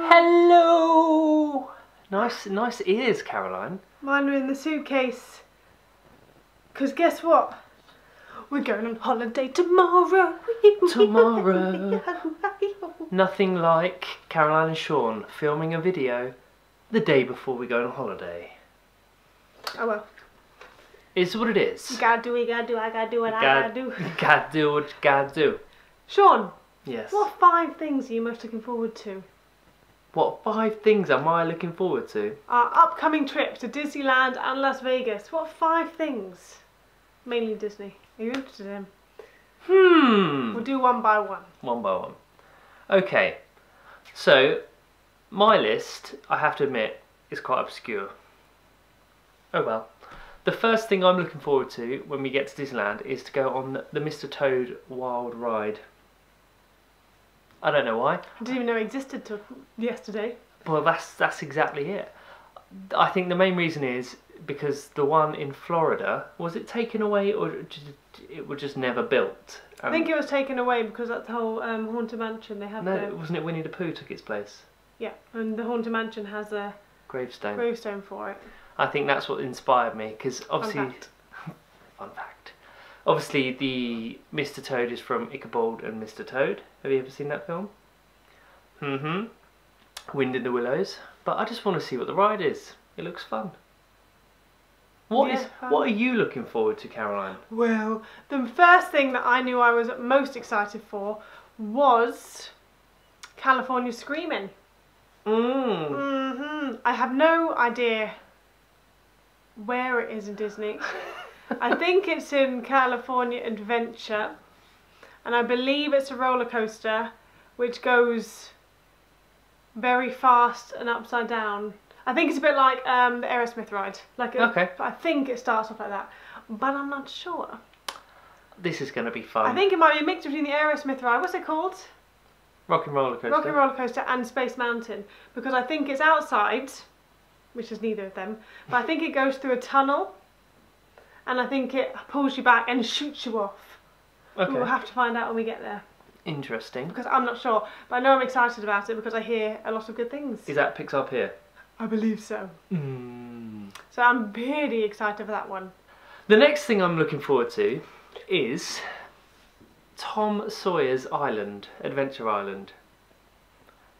Hello! Nice ears, Caroline. Mine are in the suitcase. Because guess what? We're going on holiday tomorrow. Tomorrow. Nothing like Caroline and Sean filming a video the day before we go on holiday. Oh well. It's what it is. You gotta do what you gotta do, I gotta do what I gotta do. You gotta do what you gotta do. Sean. Yes. What 5 things are you most looking forward to? What 5 things am I looking forward to? Our upcoming trip to Disneyland and Las Vegas. What 5 things? Mainly Disney. Are you interested in? We'll do one by one. One by one. Okay. So, my list, I have to admit, is quite obscure. Oh well. The first thing I'm looking forward to when we get to Disneyland is to go on the Mr. Toad Wild Ride. I don't know why. I didn't even know it existed till yesterday. Well, that's exactly it. I think the main reason is because the one in Florida, was it taken away or it was just never built? I think it was taken away because that's the whole Haunted Mansion they have no, there. Wasn't it Winnie the Pooh took its place? Yeah, and the Haunted Mansion has a gravestone for it. I think that's what inspired me, because obviously... Fun fact. Obviously the Mr. Toad is from Ichabod and Mr. Toad. Have you ever seen that film? Wind in the Willows. But I just want to see what the ride is. It looks fun. What are you looking forward to, Caroline? Well, the first thing that I knew I was most excited for was California Screamin. I have no idea where it is in Disney. I think it's in California Adventure, and I believe it's a roller coaster which goes very fast and upside down. I think it's a bit like the Aerosmith ride. Okay. I think it starts off like that, but I'm not sure. This is going to be fun. I think it might be a mix between the Aerosmith ride. What's it called? Rock and Roller Coaster. Rock and Roller Coaster and Space Mountain, because I think it's outside, which is neither of them, but I think it goes through a tunnel, and I think it pulls you back and shoots you off. Okay. We'll have to find out when we get there. Interesting. Because I'm not sure, but I know I'm excited about it because I hear a lot of good things. Is that Pixar Pier? I believe so. So I'm really excited for that one. The next thing I'm looking forward to is Tom Sawyers Island, Adventure Island.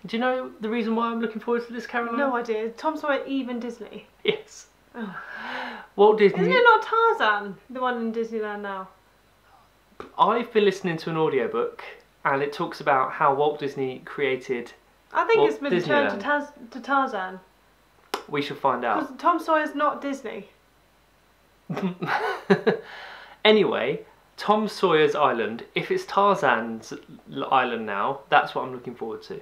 Do you know the reason why I'm looking forward to this, Caroline? No idea. Is Tom Sawyer even Disney? Yes. Oh. Walt Disney... Isn't it not Tarzan, the one in Disneyland now? I've been listening to an audiobook and it talks about how Walt Disney created I think Walt it's been turned to Tarzan. We shall find out. Because Tom Sawyer's not Disney. Anyway, Tom Sawyer's Island, if it's Tarzan's island now, that's what I'm looking forward to.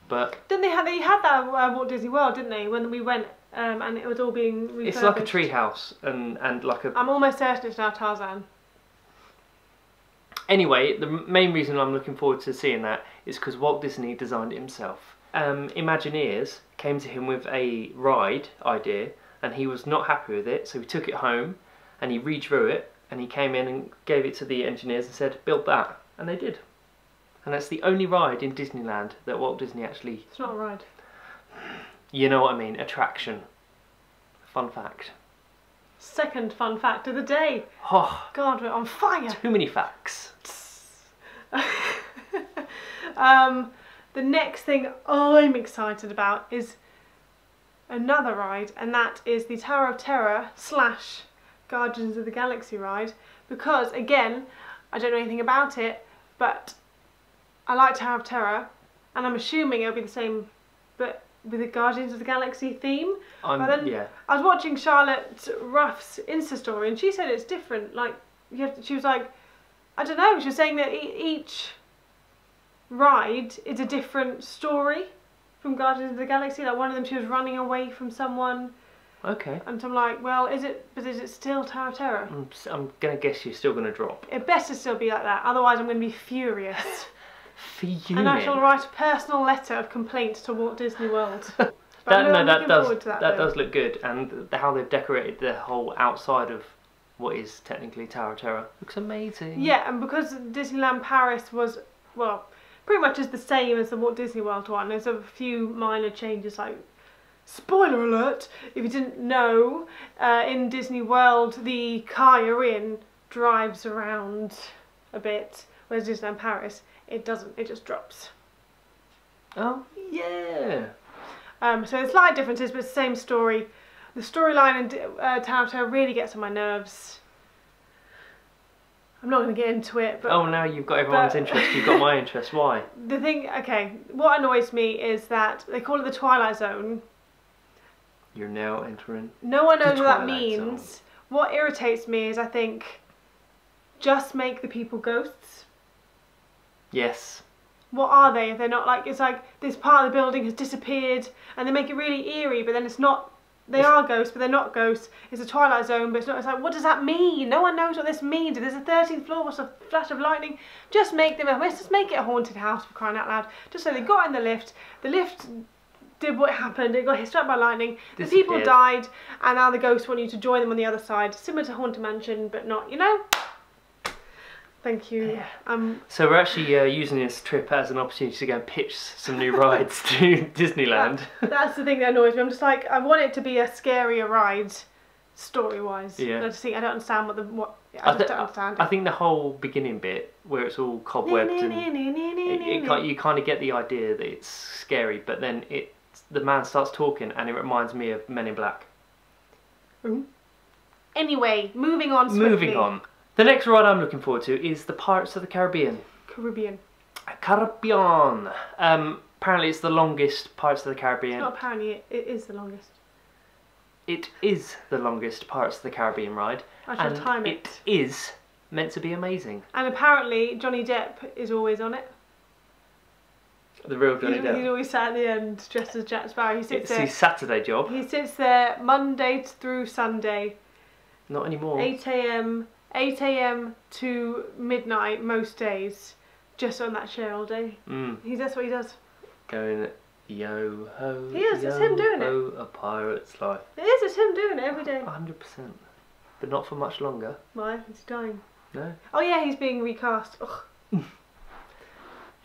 But didn't they had that Walt Disney World, didn't they, when we went and it was all being refurbished? It's like a tree house and like a... I'm almost certain it's now Tarzan. Anyway, the main reason I'm looking forward to seeing that is because Walt Disney designed it himself. Imagineers came to him with a ride idea and he was not happy with it, so he took it home and he redrew it and he came in and gave it to the engineers and said, build that, and they did. And that's the only ride in Disneyland that Walt Disney actually... It's not a ride. You know what I mean, attraction. Fun fact. Second fun fact of the day. Oh, God, we're on fire. Too many facts. The next thing I'm excited about is another ride, and that is the Tower of Terror / Guardians of the Galaxy ride, because again, I don't know anything about it, but I like Tower of Terror, and I'm assuming it'll be the same, but with the Guardians of the Galaxy theme. But then yeah. I was watching Charlotte Ruff's Insta story, and she said it's different. Like she was like, I don't know. She was saying that each ride is a different story from Guardians of the Galaxy. Like one of them, she was running away from someone. Okay. And I'm like, well, is it still Tower of Terror? I'm gonna guess you're still gonna drop. It better still be like that. Otherwise, I'm gonna be furious. Fuming. And I shall write a personal letter of complaint to Walt Disney World. that does look good, and how they've decorated the whole outside of what is technically Tower of Terror looks amazing. Yeah, and because Disneyland Paris was, well, pretty much is the same as the Walt Disney World one. There's a few minor changes, like, spoiler alert, if you didn't know, in Disney World the car you're in drives around a bit, whereas Disneyland Paris, it doesn't, it just drops. Oh, yeah. So there's slight differences, but it's the same story. The storyline in Tower of Terror really gets on my nerves. I'm not going to get into it, but... Oh, now you've got everyone's interest. You've got my interest. Why? The thing, okay, what annoys me is that they call it the Twilight Zone. You're now entering... No one knows the what that Twilight means. Zone. What irritates me is, I think, just make the people ghosts. Yes. What are they if they're not, like, it's like this part of the building has disappeared and they make it really eerie, but then it's not, they are ghosts but they're not ghosts. It's a Twilight Zone but it's not. It's like, what does that mean? No one knows what this means. If there's a 13th floor, what's a flash of lightning? Just make them, let's just make it a haunted house, for crying out loud. Just so they got in the lift did what happened, it got hit struck by lightning, the people died, and now the ghosts want you to join them on the other side, similar to Haunted Mansion but not, you know? Thank you. So we're actually using this trip as an opportunity to go and pitch some new rides to Disneyland. That's the thing that annoys me. I'm just like, I want it to be a scarier ride, story-wise. Yeah. I just think I don't understand I just don't understand it. I think the whole beginning bit where it's all cobwebbed and you kind of get the idea that it's scary, but then the man starts talking and it reminds me of Men in Black. Ooh. Anyway, moving on swiftly. Moving on. The next ride I'm looking forward to is the Pirates of the Caribbean. Caribbean. Apparently it's the longest Pirates of the Caribbean. It's not apparently, it is the longest. It is the longest Pirates of the Caribbean ride. I shall time it. It is meant to be amazing. And apparently Johnny Depp is always on it. The real Johnny Depp. He's always sat at the end dressed as Jack Sparrow. It's his Saturday job. He sits there Monday through Sunday. Not anymore. 8 AM to midnight most days, just on that chair all day. That's what he does. Going yo ho. He is. It's him doing it. A pirate's life. It is. It's him doing it every day. 100%, but not for much longer. Why? He's dying. No. Oh yeah, he's being recast. Ugh.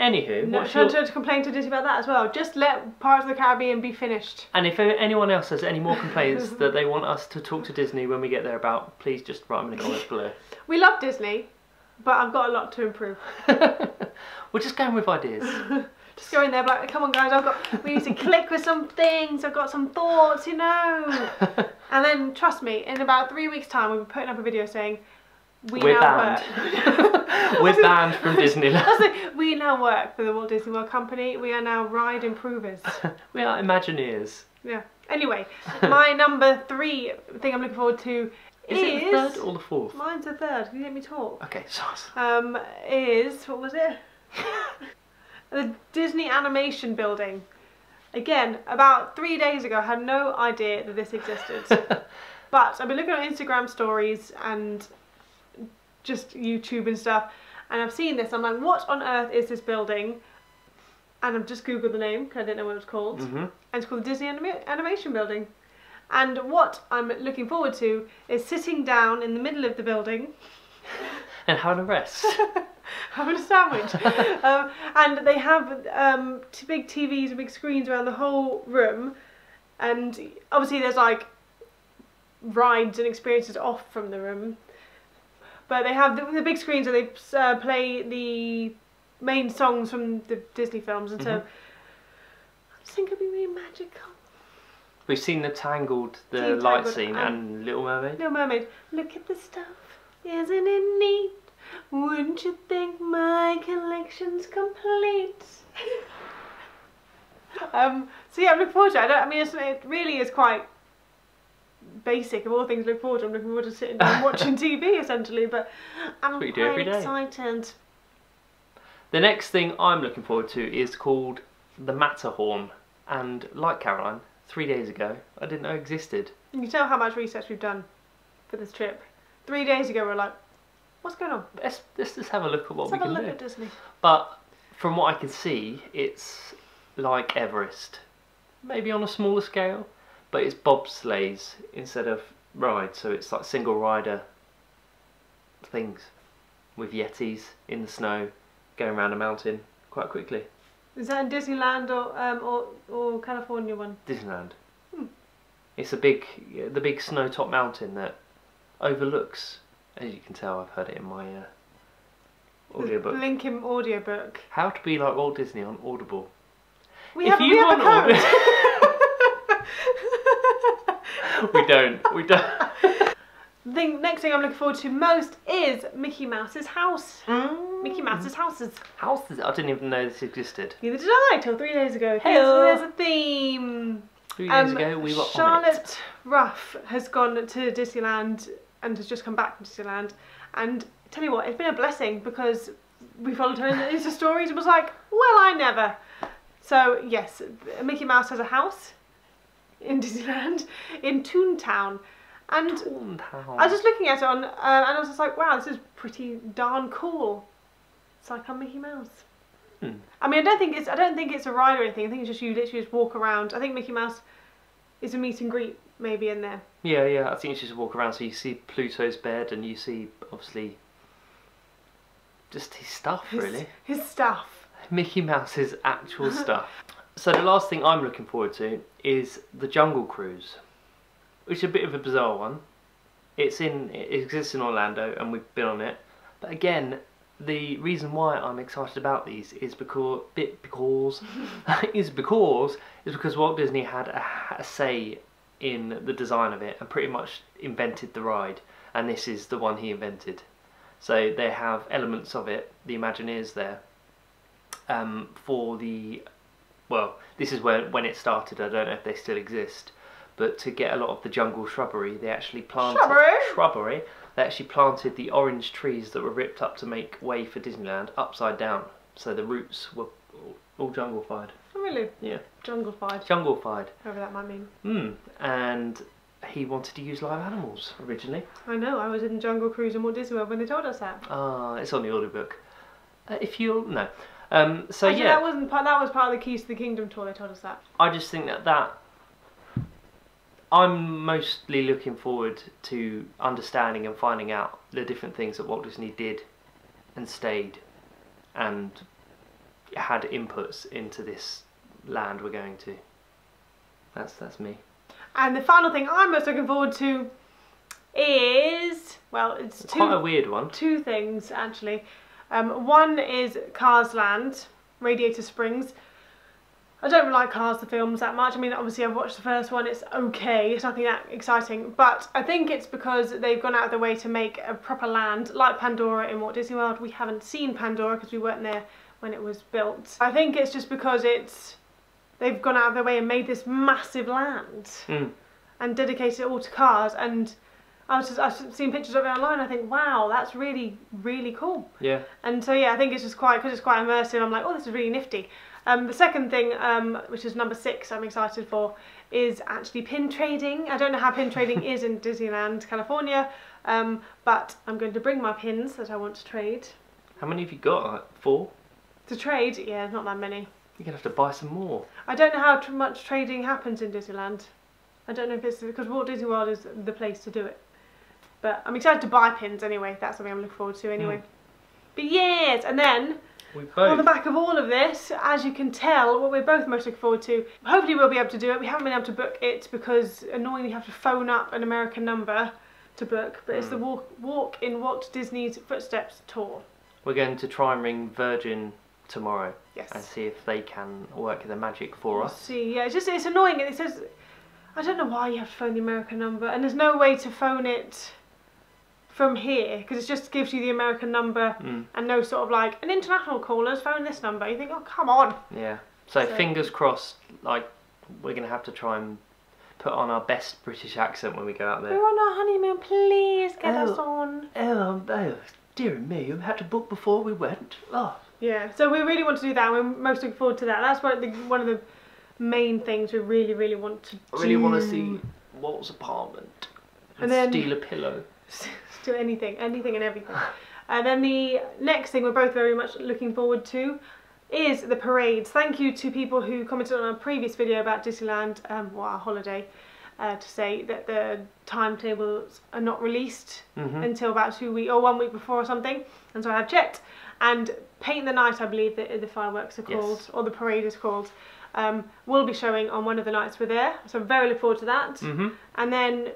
Anywho, no, to complain to Disney about that as well. Just let Pirates of the Caribbean be finished. And if anyone else has any more complaints that they want us to talk to Disney when we get there about, please just write them in the comments below. We love Disney, but I've got a lot to improve. We're just going with ideas. Just go in there, like, come on guys, we need to click with some things, I've got some thoughts, you know. And then, trust me, in about 3 weeks' time, we'll be putting up a video saying, we're banned. We're banned from Disneyland. We now work for the Walt Disney World Company. We are now ride improvers. We are Imagineers. Yeah. Anyway, my number 3 thing I'm looking forward to is it the third or the fourth? Mine's the third. Can you let me talk? Okay, sorry. What was it? The Disney Animation Building. Again, about 3 days ago, I had no idea that this existed. But I've been looking at Instagram stories and just YouTube and stuff, and I've seen this. I'm like, what on earth is this building? And I've just googled the name because I didn't know what it was called. And it's called the Disney Animation Building. And what I'm looking forward to is sitting down in the middle of the building and having a rest. Having a sandwich. And they have big TVs and big screens around the whole room, and obviously there's like rides and experiences off from the room. But they have the big screens where they play the main songs from the Disney films, and so I just think it'd be really magical. We've seen the light scene and Little Mermaid. Little Mermaid. Look at the stuff, isn't it neat? Wouldn't you think my collection's complete? So yeah, I'm looking forward to it. It really is quite basic of all things to look forward to. I'm looking forward to sitting down watching TV essentially, but I'm quite excited. The next thing I'm looking forward to is called the Matterhorn, and like Caroline, 3 days ago I didn't know existed. You can tell how much research we've done for this trip. 3 days ago we're like, what's going on? Let's just have a look at what we can do. Let's have a look at Disney. But from what I can see, it's like Everest, maybe on a smaller scale, but it's bobsleighs instead of rides, so it's like single rider things with yetis in the snow going around a mountain. quite quickly. Is that in Disneyland or California one? Disneyland. It's the big snow-top mountain that overlooks. As you can tell, I've heard it in my audiobook. Link in audiobook. How to be like Walt Disney on Audible. We have a code. We don't. The next thing I'm looking forward to most is Mickey Mouse's house. Mickey Mouse's houses. Houses? I didn't even know this existed. Neither did I till 3 days ago. There's a theme. 3 days ago we were Charlotte on it. Ruff has gone to Disneyland and has just come back from Disneyland, and tell you what, it's been a blessing because we followed her into stories and was like, well, I never. So yes, Mickey Mouse has a house in Disneyland in Toontown. And I was just looking at it and I was just like, wow, this is pretty darn cool. It's like I'm Mickey Mouse. I mean, I don't think it's a ride or anything. I think it's just you literally just walk around. I think Mickey Mouse is a meet and greet maybe in there. Yeah. I think it's just walk around, so you see Pluto's bed and you see obviously just his stuff, really. His stuff. Mickey Mouse's actual stuff. So the last thing I'm looking forward to is the Jungle Cruise, which is a bit of a bizarre one. It exists in Orlando and we've been on it. But again, the reason why I'm excited about these is because Walt Disney had a say in the design of it and pretty much invented the ride, and this is the one he invented. So they have elements of it, the Imagineers there, this is when it started. I don't know if they still exist, but to get a lot of the jungle shrubbery, they actually planted They actually planted the orange trees that were ripped up to make way for Disneyland upside down, so the roots were all jungle-fied. Oh really? Yeah. Jungle-fied. Jungle-fied. Whatever that might mean. And he wanted to use live animals originally. I know. I was in Jungle Cruise in Walt Disney World when they told us that. It's on the audiobook. If you'll no. Actually, yeah, that was part of the Keys to the Kingdom tour. They told us that. I just think that I'm mostly looking forward to understanding and finding out the different things that Walt Disney did and stayed and had inputs into this land we're going to. That's me. And the final thing I'm most looking forward to is, well, it's quite a weird one. Two things actually. One is Cars Land, Radiator Springs. I don't really like Cars, the films, that much. I mean, obviously I've watched the first one, it's okay, it's nothing that exciting, but I think it's because they've gone out of their way to make a proper land, like Pandora in Walt Disney World. We haven't seen Pandora because we weren't there when it was built. I think it's just because they've gone out of their way and made this massive land and dedicated it all to cars, and I've seen pictures of it online. I think, wow, that's really, really cool. Yeah. And so yeah, I think it's just because it's quite immersive. I'm like, oh, this is really nifty. The second thing, which is number 6, I'm excited for, is actually pin trading. I don't know how pin trading is in Disneyland California, but I'm going to bring my pins that I want to trade. How many have you got? Like 4? To trade? Yeah, not that many. You're going to have to buy some more. I don't know how much trading happens in Disneyland. I don't know if it's because Walt Disney World is the place to do it. But I'm excited to buy pins anyway. That's something I'm looking forward to anyway. But yes, and then on the back of all of this, as you can tell, what we're both most looking forward to, hopefully we'll be able to do it. We haven't been able to book it because annoyingly you have to phone up an American number to book, but it's the Walk in Walt Disney's Footsteps tour. We're going to try and ring Virgin tomorrow. Yes. And see if they can work their magic for us. See, yeah, it's annoying. It says, I don't know why you have to phone the American number, and there's no way to phone it from here, because it just gives you the American number and no sort of like, an international caller's phone this number. You think, oh, come on. Yeah. So fingers crossed, like, we're going to have to try and put on our best British accent when we go out there. We're on our honeymoon, please get us on. Oh, dear me, we had to book before we went. Oh. Yeah, so we really want to do that. We're most looking forward to that. That's one of the main things we really, really want to do. I really want to see Walt's apartment and then steal a pillow. Do anything and everything. And then the next thing we're both very much looking forward to is the parades. Thank you to people who commented on our previous video about Disneyland, our holiday. to say that the timetables are not released Mm-hmm. until about 2 weeks or 1 week before or something. And so I have checked. And Paint the Night, I believe that the fireworks are called, Yes. or the parade is called, will be showing on one of the nights we're there. So I'm very looking forward to that. Mm-hmm. And then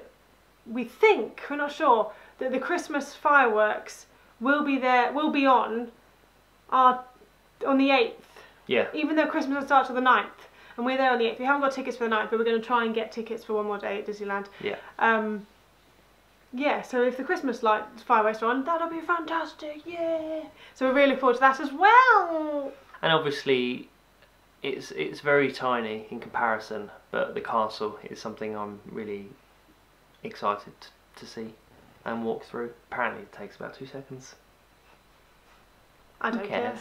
we think, we're not sure, that the Christmas fireworks will be on the 8th. Yeah. Even though Christmas will start on the 9th. And we're there on the 8th. We haven't got tickets for the 9th, but we're going to try and get tickets for one more day at Disneyland. Yeah. Yeah, so if the Christmas fireworks are on, that'll be fantastic, yeah! So we're really looking forward to that as well! And obviously, it's very tiny in comparison, but the castle is something I'm really excited to see and walk through. Apparently it takes about 2 seconds. I don't care.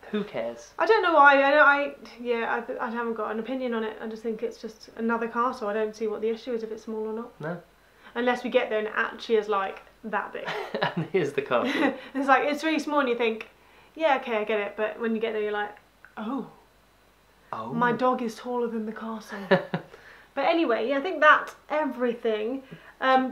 Who cares? I don't know why. I haven't got an opinion on it. I just think it's just another castle. I don't see what the issue is if it's small or not. No. Unless we get there and it actually is like that big. And here's the castle. It's like, it's really small and you think, yeah, okay, I get it. But when you get there, you're like, oh, my dog is taller than the castle. But anyway, yeah, I think that's everything. We're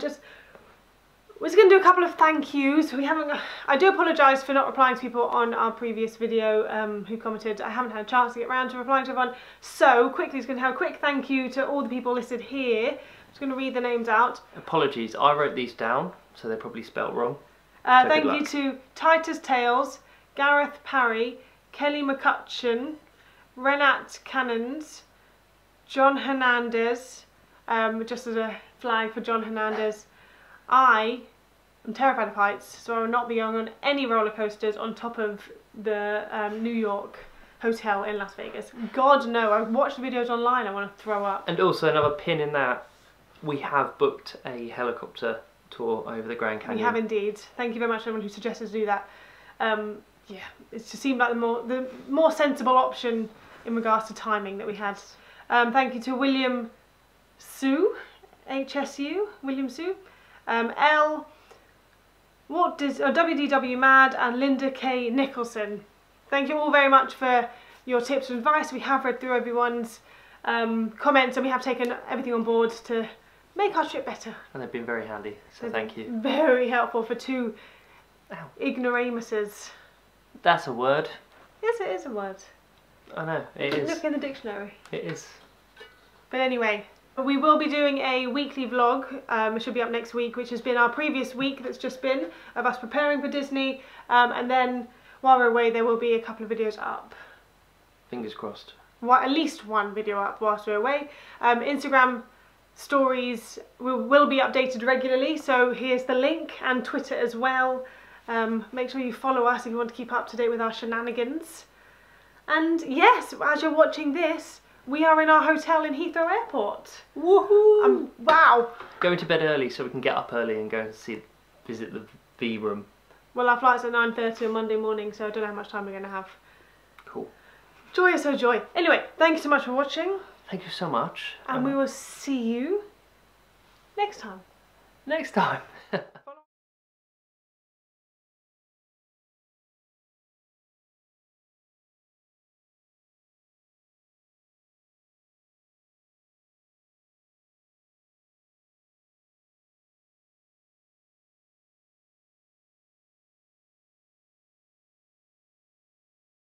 just going to do a couple of thank yous. I do apologise for not replying to people on our previous video who commented. I haven't had a chance to get around to replying to everyone. So quickly, just going to have a quick thank you to all the people listed here. I'm just going to read the names out. Apologies, I wrote these down, so they're probably spelt wrong. Thank you to Titus Tales, Gareth Parry, Kelly McCutcheon, Renat Cannons, John Hernandez, just as a flag for John Hernandez. I am terrified of heights, so I will not be going on any roller coasters on top of the New York hotel in Las Vegas. God no, I've watched the videos online, I want to throw up. And also another pin in that, we have booked a helicopter tour over the Grand Canyon. We have indeed. Thank you very much to everyone who suggested to do that. Yeah, it just seemed like the more sensible option in regards to timing that we had. Thank you to William Sue, HSU, William Sue. WDW Mad and Linda K Nicholson. Thank you all very much for your tips and advice. We have read through everyone's comments and we have taken everything on board to make our trip better. And they've been very handy, so thank you. Very helpful for two ignoramuses. That's a word. Yes, it is a word. I know, it is. Look in the dictionary. It is. But anyway, we will be doing a weekly vlog, it should be up next week, which has been our previous week that's just been, of us preparing for Disney, and then while we're away there will be a couple of videos up. Fingers crossed. At least one video up whilst we're away. Instagram stories will be updated regularly, so here's the link, and Twitter as well. Make sure you follow us if you want to keep up to date with our shenanigans. And yes, as you're watching this, we are in our hotel in Heathrow Airport. Woohoo! Wow! Going to bed early so we can get up early and go and visit the V room. Well, our flight's at 9:30 on Monday morning, so I don't know how much time we're going to have. Cool. Joy is so joy. Anyway, thank you so much for watching. Thank you so much. And we will see you next time. Next time.